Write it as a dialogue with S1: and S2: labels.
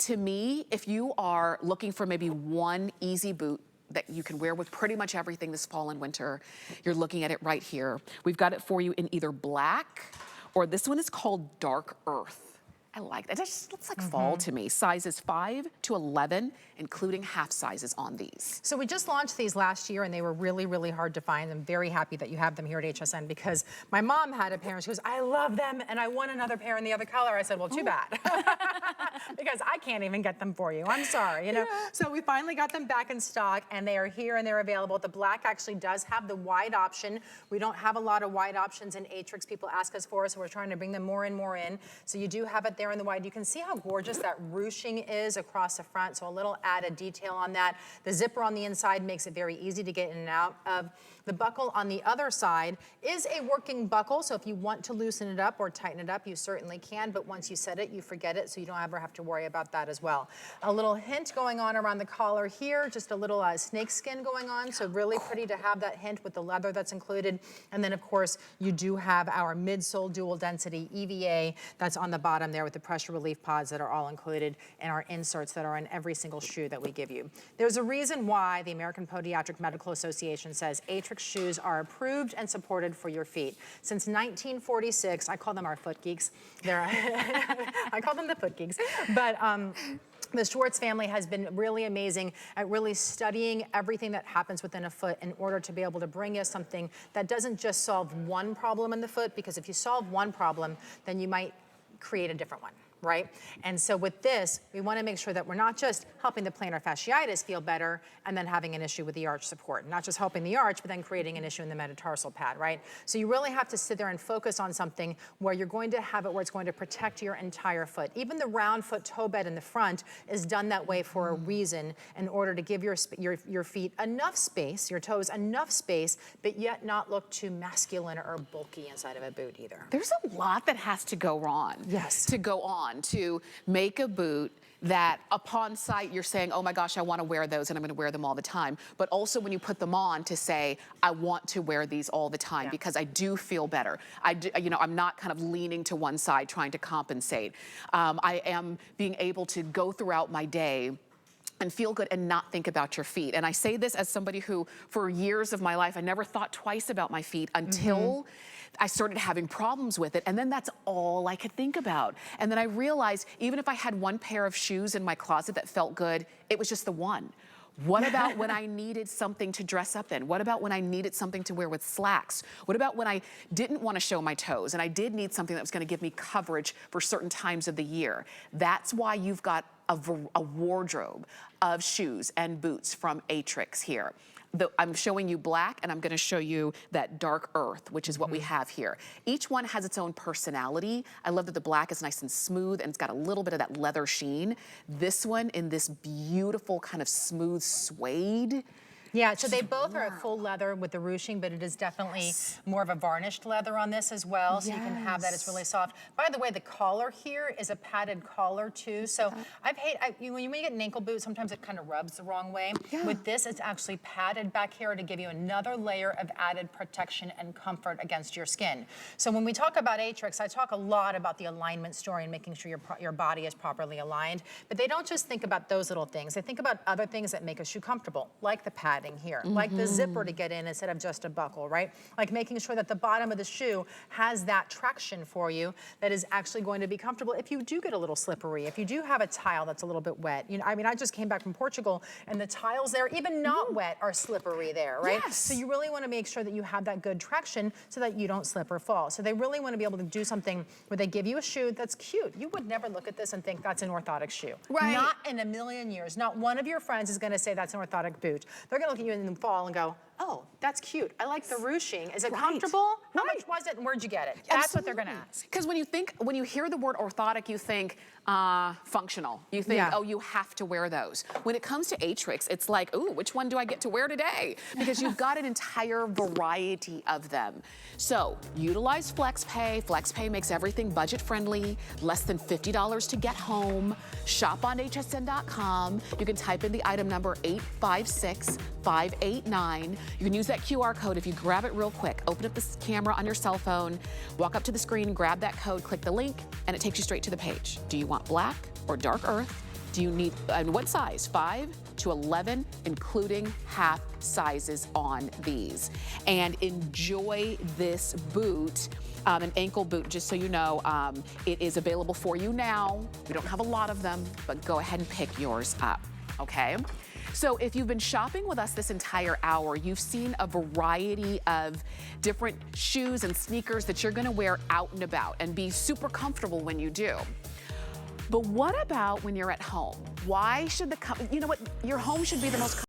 S1: to me, if you are looking for maybe one easy boot that you can wear with pretty much everything this fall and winter, you're looking at it right here. We've got it for you in either black, or this one is called Dark Earth. I like that. That just looks like fall to me. Sizes 5 to 11, including half sizes on these.
S2: So we just launched these last year and they were really, really hard to find. I'm very happy that you have them here at HSN because my mom had a pair and she goes, I love them and I want another pair in the other color. I said, well, too bad. Because I can't even get them for you. I'm sorry, you know. Yeah. So we finally got them back in stock and they are here and they're available. The black actually does have the wide option. We don't have a lot of wide options in Aetrex. People ask us for, so we're trying to bring them more and more in. So you do have it there in the wide. You can see how gorgeous that ruching is across the front. So a little added detail on that. The zipper on the inside makes it very easy to get in and out of. The buckle on the other side is a working buckle, so if you want to loosen it up or tighten it up, you certainly can, but once you set it, you forget it, so you don't ever have to worry about that as well. A little hint going on around the collar here, just a little snake skin going on, so really pretty to have that hint with the leather that's included. And then, of course, you do have our midsole dual density EVA that's on the bottom there with the pressure relief pods that are all included, and our inserts that are in every single shoe that we give you. There's a reason why the American Podiatric Medical Association says Aetrex shoes are approved and supported for your feet. Since 1946, I call them our foot geeks. I call them the foot geeks. But the Schwartz family has been really amazing at really studying everything that happens within a foot in order to be able to bring you something that doesn't just solve one problem in the foot, because if you solve one problem, then you might create a different one. Right? And so with this, we want to make sure that we're not just helping the plantar fasciitis feel better and then having an issue with the arch support. Not just helping the arch, but then creating an issue in the metatarsal pad, right? So you really have to sit there and focus on something where you're going to have it where it's going to protect your entire foot. Even the round foot toe bed in the front is done that way for a reason, in order to give your feet enough space, your toes enough space, but yet not look too masculine or bulky inside of a boot either.
S1: There's a lot that has to go on.
S2: Yes.
S1: To go on. To make a boot that upon sight you're saying, oh my gosh, I want to wear those and I'm going to wear them all the time. But also when you put them on to say, I want to wear these all the time because I do feel better. I'm not kind of leaning to one side trying to compensate. I am being able to go throughout my day and feel good and not think about your feet. And I say this as somebody who, for years of my life, I never thought twice about my feet until I started having problems with it. And then that's all I could think about. And then I realized, even if I had one pair of shoes in my closet that felt good, it was just the one. What about when I needed something to dress up in? What about when I needed something to wear with slacks? What about when I didn't want to show my toes and I did need something that was going to give me coverage for certain times of the year? That's why you've got a wardrobe of shoes and boots from Aetrex here. I'm showing you black, and I'm going to show you that dark earth, which is what we have here. Each one has its own personality. I love that the black is nice and smooth, and it's got a little bit of that leather sheen. This one in this beautiful kind of smooth suede.
S2: Yeah, so they both are a full leather with the ruching, but it is definitely more of a varnished leather on this as well, so you can have that. It's really soft. By the way, the collar here is a padded collar too. So when you get an ankle boot, sometimes it kind of rubs the wrong way. With this, it's actually padded back here to give you another layer of added protection and comfort against your skin. So when we talk about Aetrex, I talk a lot about the alignment story and making sure your body is properly aligned. But they don't just think about those little things. They think about other things that make a shoe comfortable, like the padding here, like the zipper to get in instead of just a buckle, right? Like making sure that the bottom of the shoe has that traction for you that is actually going to be comfortable if you do get a little slippery, if you do have a tile that's a little bit wet. You know, I mean, I just came back from Portugal and the tiles there, even not wet, are slippery there, right?
S1: Yes.
S2: So you really want to make sure that you have that good traction so that you don't slip or fall. So they really want to be able to do something where they give you a shoe that's cute. You would never look at this and think that's an orthotic shoe.
S1: Right.
S2: Not in a million years. Not one of your friends is going to say that's an orthotic boot. They're going to look at you in the fall and go, oh, that's cute. I like the ruching. Is it comfortable? How much was it and where'd you get it? That's what they're going to ask.
S1: Because when you hear the word orthotic, you think functional. You think, oh, you have to wear those. When it comes to Aetrex, it's like, ooh, which one do I get to wear today? Because you've got an entire variety of them. So utilize FlexPay. FlexPay makes everything budget friendly, less than $50 to get home. Shop on hsn.com. You can type in the item number 856589. You can use that QR code if you grab it real quick. Open up the camera on your cell phone, walk up to the screen, grab that code, click the link, and it takes you straight to the page. Do you want black or dark earth? Do you need, and what size? 5 to 11, including half sizes on these. And enjoy this boot. An ankle boot, just so you know, it is available for you now. We don't have a lot of them, but go ahead and pick yours up, okay? So if you've been shopping with us this entire hour, you've seen a variety of different shoes and sneakers that you're gonna wear out and about and be super comfortable when you do. But what about when you're at home? Why should you know what? Your home should be the most